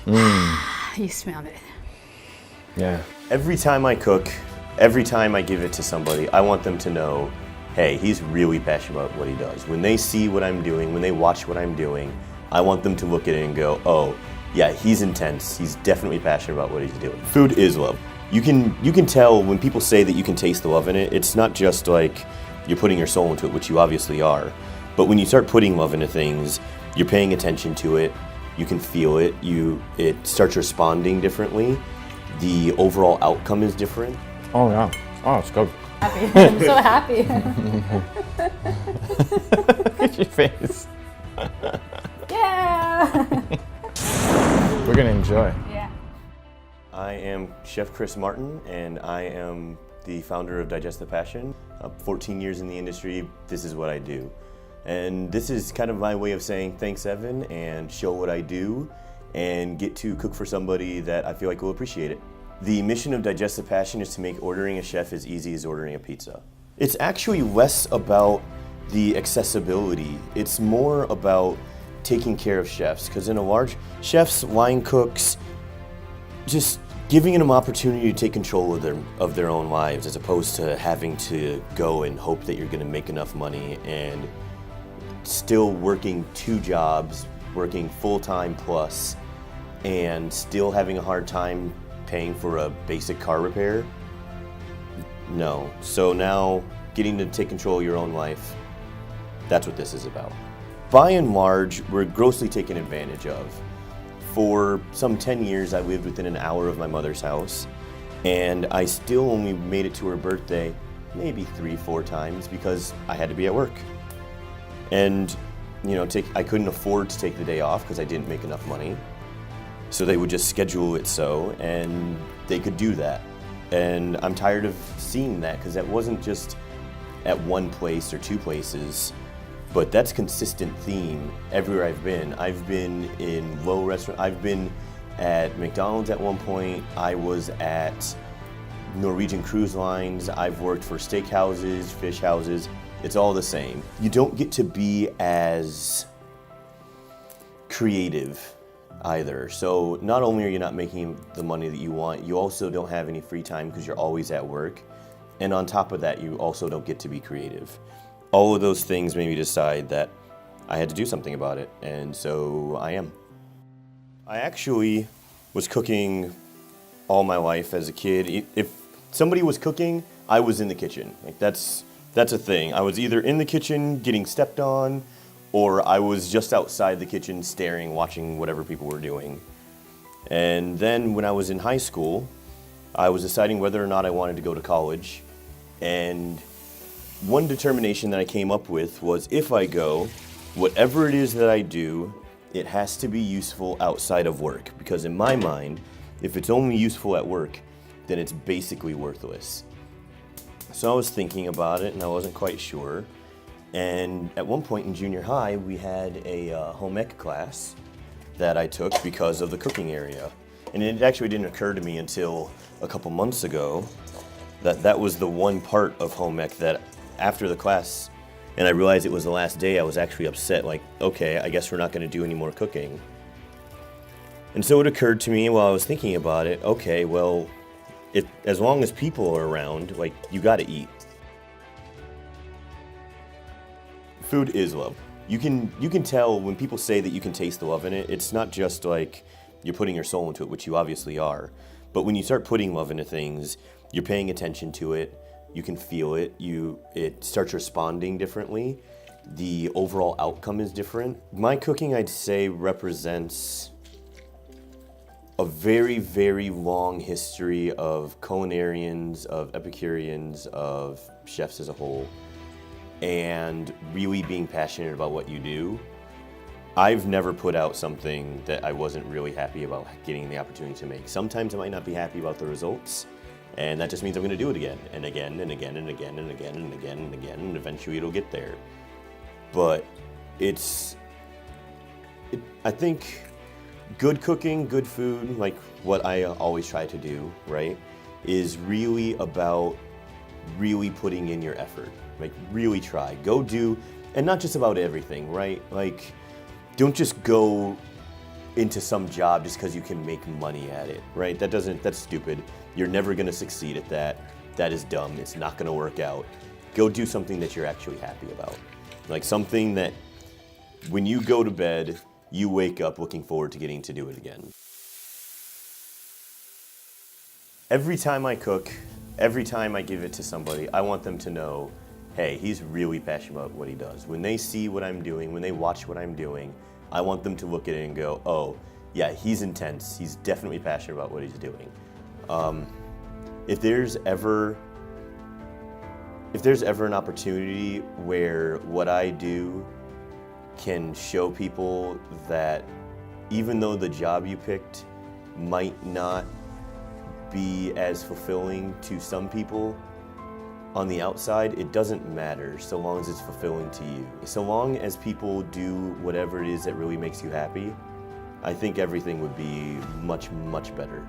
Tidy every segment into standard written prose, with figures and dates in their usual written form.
You smelled it. Yeah. Every time I cook, every time I give it to somebody, I want them to know, hey, he's really passionate about what he does. When they see what I'm doing, when they watch what I'm doing, I want them to look at it and go, oh, yeah, he's intense. He's definitely passionate about what he's doing. Food is love. You can tell when people say that you can taste the love in it, it's not just like you're putting your soul into it, which you obviously are. But when you start putting love into things, you're paying attention to it, you can feel it, it starts responding differently. The overall outcome is different. Oh yeah. Oh, it's good. Happy. I'm so happy. Look at your face. Yeah. We're gonna enjoy. Yeah. I am Chef Chris Martin, and I am the founder of Digest the Passion. 14 years in the industry, this is what I do. And this is kind of my way of saying thanks, Evan, and show what I do, and get to cook for somebody that I feel like will appreciate it. The mission of Digest the Passion is to make ordering a chef as easy as ordering a pizza. It's actually less about the accessibility. It's more about taking care of chefs, because in a large, chefs, line cooks, just giving them opportunity to take control of their own lives, as opposed to having to go and hope that you're going to make enough money and still working 2 jobs, working full-time plus, and still having a hard time paying for a basic car repair. No. So now getting to take control of your own life, that's what this is about. By and large, we're grossly taken advantage of. For some 10 years, I lived within an hour of my mother's house, and I still only made it to her birthday maybe 3-4 times because I had to be at work. And I couldn't afford to take the day off because I didn't make enough money. So they would just schedule it so, and they could do that. And I'm tired of seeing that, because that wasn't just at one place or 2 places, but that's consistent theme everywhere I've been. I've been in low restaurant. I've been at McDonald's at one point. I was at Norwegian Cruise Lines. I've worked for steak houses, fish houses. It's all the same. You don't get to be as creative either. So not only are you not making the money that you want, you also don't have any free time because you're always at work. And on top of that, you also don't get to be creative. All of those things made me decide that I had to do something about it, and so I am. I actually was cooking all my life as a kid. If somebody was cooking, I was in the kitchen. Like that's a thing. I was either in the kitchen getting stepped on, or I was just outside the kitchen staring, watching whatever people were doing. And then when I was in high school, I was deciding whether or not I wanted to go to college. And one determination that I came up with was, if I go, whatever it is that I do, it has to be useful outside of work. Because in my mind, if it's only useful at work, then it's basically worthless. So I was thinking about it, and I wasn't quite sure. And at one point in junior high, we had a home ec class that I took because of the cooking area. And it actually didn't occur to me until a couple months ago that was the one part of home ec that after the class, and I realized it was the last day, I was actually upset, like, okay, I guess we're not going to do any more cooking. And so it occurred to me while I was thinking about it, okay, well, as long as people are around, like, you got to eat. Food is love. You can tell when people say that you can taste the love in it, it's not just like you're putting your soul into it, which you obviously are, but when you start putting love into things, you're paying attention to it, you can feel it, it starts responding differently, the overall outcome is different. My cooking, I'd say, represents a very, very long history of culinarians, of Epicureans, of chefs as a whole, and really being passionate about what you do. I've never put out something that I wasn't really happy about getting the opportunity to make. Sometimes I might not be happy about the results, and that just means I'm going to do it again and again and again and again and again and again and again, and eventually it'll get there. But I think good cooking, good food, like what I always try to do, right, is really about really putting in your effort. Like, really try. Go do, and not just about everything, right? Like, don't just go into some job just because you can make money at it, right? That's stupid. You're never gonna succeed at that. That is dumb. It's not gonna work out. Go do something that you're actually happy about. Like something that when you go to bed, you wake up looking forward to getting to do it again. Every time I cook, every time I give it to somebody, I want them to know, hey, he's really passionate about what he does. When they see what I'm doing, when they watch what I'm doing, I want them to look at it and go, oh, yeah, he's intense. He's definitely passionate about what he's doing. If there's ever an opportunity where what I do can show people that even though the job you picked might not be as fulfilling to some people on the outside, it doesn't matter so long as it's fulfilling to you. So long as people do whatever it is that really makes you happy, I think everything would be much, much better.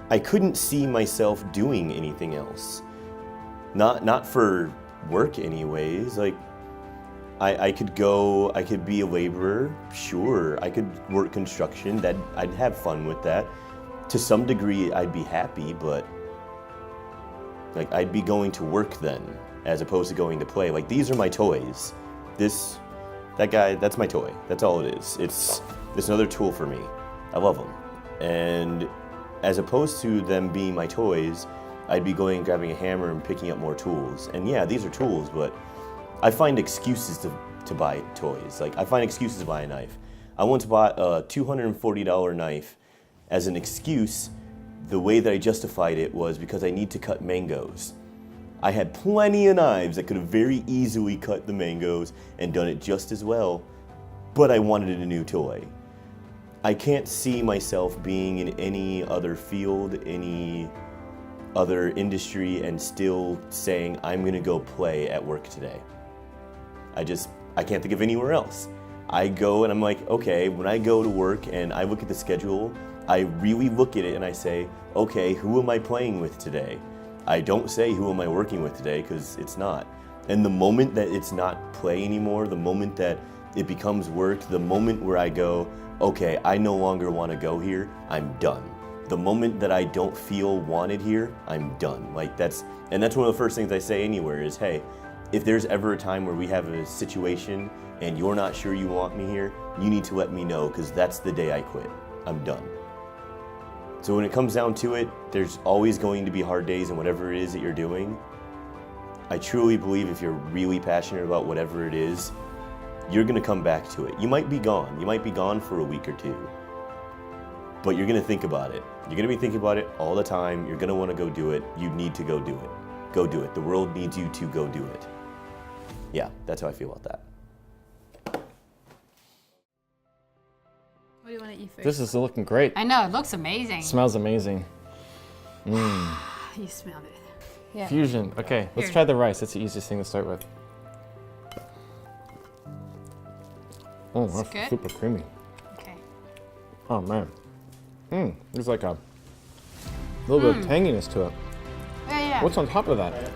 I couldn't see myself doing anything else. Not for work anyways. Like I could be a laborer, sure. I could work construction, I'd have fun with that. To some degree I'd be happy, but like I'd be going to work then as opposed to going to play. Like these are my toys. That guy, that's my toy. That's all it is. It's another tool for me. I love them. And as opposed to them being my toys, I'd be going and grabbing a hammer and picking up more tools. And yeah, these are tools, but I find excuses to buy toys. Like I find excuses to buy a knife. I once bought a $240 knife as an excuse. The way that I justified it was because I need to cut mangoes. I had plenty of knives that could have very easily cut the mangoes and done it just as well, but I wanted a new toy. I can't see myself being in any other field, any other industry, and still saying I'm gonna go play at work today. I can't think of anywhere else. I go and I'm like, okay, when I go to work and I look at the schedule, I really look at it and I say, okay, who am I playing with today? I don't say who am I working with today, because it's not. And the moment that it's not play anymore, the moment that it becomes work, the moment where I go, okay, I no longer want to go here, I'm done. The moment that I don't feel wanted here, I'm done. Like that's one of the first things I say anywhere is, hey, if there's ever a time where we have a situation and you're not sure you want me here, you need to let me know, because that's the day I quit. I'm done. So when it comes down to it, there's always going to be hard days in whatever it is that you're doing. I truly believe if you're really passionate about whatever it is, you're gonna come back to it. You might be gone. You might be gone for a week or two, but you're gonna think about it. You're gonna be thinking about it all the time. You're gonna wanna go do it. You need to go do it. Go do it. The world needs you to go do it. Yeah, that's how I feel about that. What do you want to eat first? This is looking great. I know, it looks amazing. Smells amazing. You smelled it. Yeah. Fusion. Okay, let's Here. try the rice. That's the easiest thing to start with. Oh, that's good? super creamy. Okay. Oh man. There's like a little bit of tanginess to it. Yeah. What's on top of that?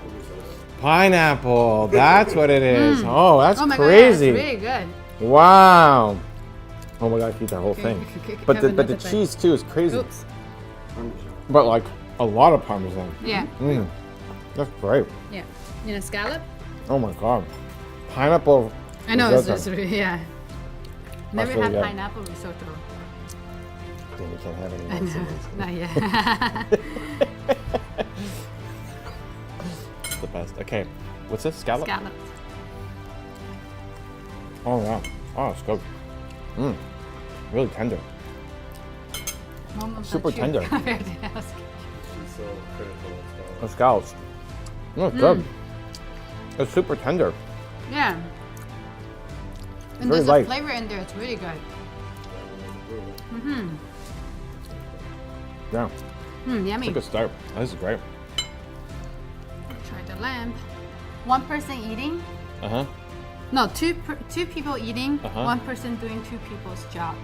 Pineapple. That's what it is. Oh, that's Oh my crazy. God, that's really good. Wow. Oh my God, I could eat that whole Okay, thing. okay, But have the another bite. cheese too is crazy. Oops. But like a lot of Parmesan. Yeah. That's great. Yeah. You know, scallop? Oh my God. Pineapple. I know, it's risotto. just really, yeah. Never really had good. pineapple risotto. Then you can't have any I more know. seasons. Not yet. It's the best. Okay. What's this? Scallop? Scallop. Oh wow. Oh, it's good. Really tender. Super tender. The scallops. No, it's good. It's super tender. Yeah. And Very there's light. a flavor in there, it's really good. Yeah. Yummy. It's a good start. Oh, this is great. Try the lamb. One person eating? Uh-huh. No, two people eating, Uh-huh. one person doing two people's job.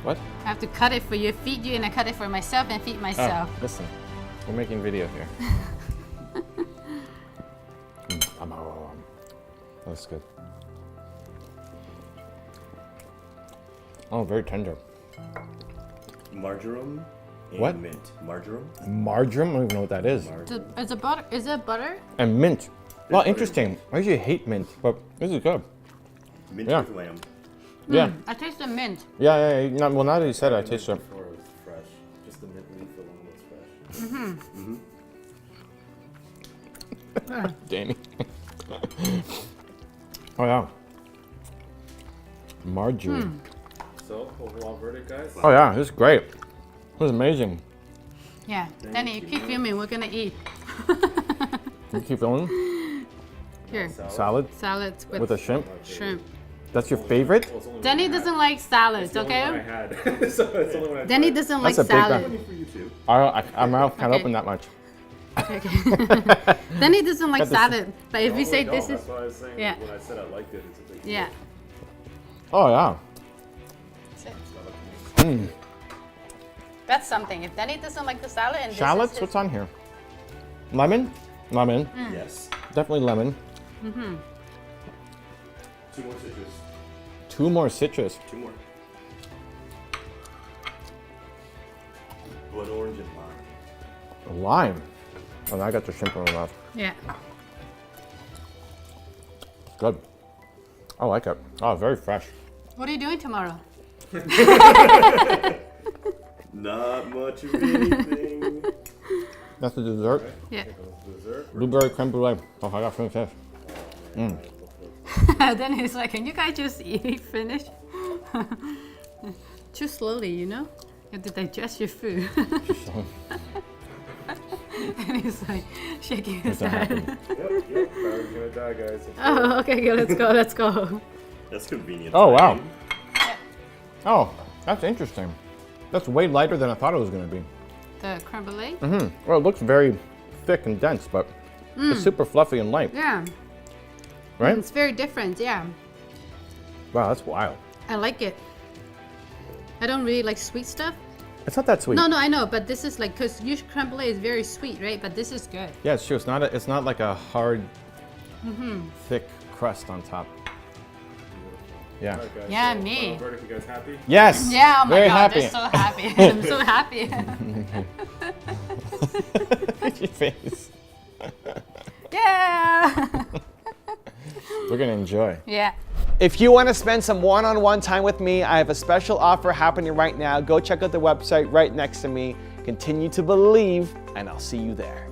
What? I have to cut it for you, feed you, and I cut it for myself and feed myself. Oh, listen. We're making video here. That's good. Oh, very tender. Marjoram and What? mint. Marjoram? Marjoram? I don't even know what that is. Is it butter? Is it butter? And mint. Well, interesting. I usually hate mint, but this is good. Mint Yeah. with lamb. Yeah. I taste the mint. Yeah. Well, now that you said it, I taste it. Before it was fresh. Just the mint leaf alone was fresh. Danny. Oh, yeah. Marjorie. So, overall verdict, guys? Oh, yeah. This is great. This is amazing. Yeah. Danny, you keep filming. We're gonna eat. You keep going. Here. Salad Salads with a shrimp. shrimp. That's your favorite? Well, it's only Danny one I doesn't like salads, had. It's the only one I okay? had. So it's the only one I Danny tried. doesn't like That's a big one. salad. Only for you two. Our mouth can't Okay. open that much. Okay. Danny doesn't like Got this- salad. But if we say No, this is, that's what I was saying. yeah. When I said I liked it, it's a big yeah. Oh, yeah. That's something. If Danny doesn't like the salad and Shallots? this is What's on here? Lemon? Lemon. Yes. Definitely lemon. 2 more citrus. 2 more citrus. 2 more. Blood orange and lime. Lime. Oh, now I got the shrimp in my mouth. yeah. Good. I like it. Oh, very fresh. What are you doing tomorrow? Not much of anything. That's the dessert. Yeah. Dessert. Blueberry creme brulee. Oh, I got finished this. Then he's like, can you guys just eat, finish? Too slowly, you know? You have to digest your food. And he's like shaking his that head. happening? Yep. Batter's gonna die, guys. Oh, okay, good, let's go, let's go. That's convenient. Oh, wow. Yeah. Oh, that's interesting. That's way lighter than I thought it was going to be. The creme brulee? Well, it looks very thick and dense, but it's super fluffy and light, Yeah, right? it's very different, yeah. Wow, that's wild. I like it. I don't really like sweet stuff. It's not that sweet. No, I know, but this is like, because usually creme brulee is very sweet, right? But this is good. Yeah, it's true. It's not like a hard, thick crust on top. Yeah. Alright, guys, Yeah, so, me. final verdict, you guys happy? Yes. Yeah, oh my Very god, happy. they're so happy. I'm so happy. Look at your face. Yeah. We're gonna enjoy. Yeah. If you want to spend some one-on-one time with me, I have a special offer happening right now. Go check out the website right next to me. Continue to believe, and I'll see you there.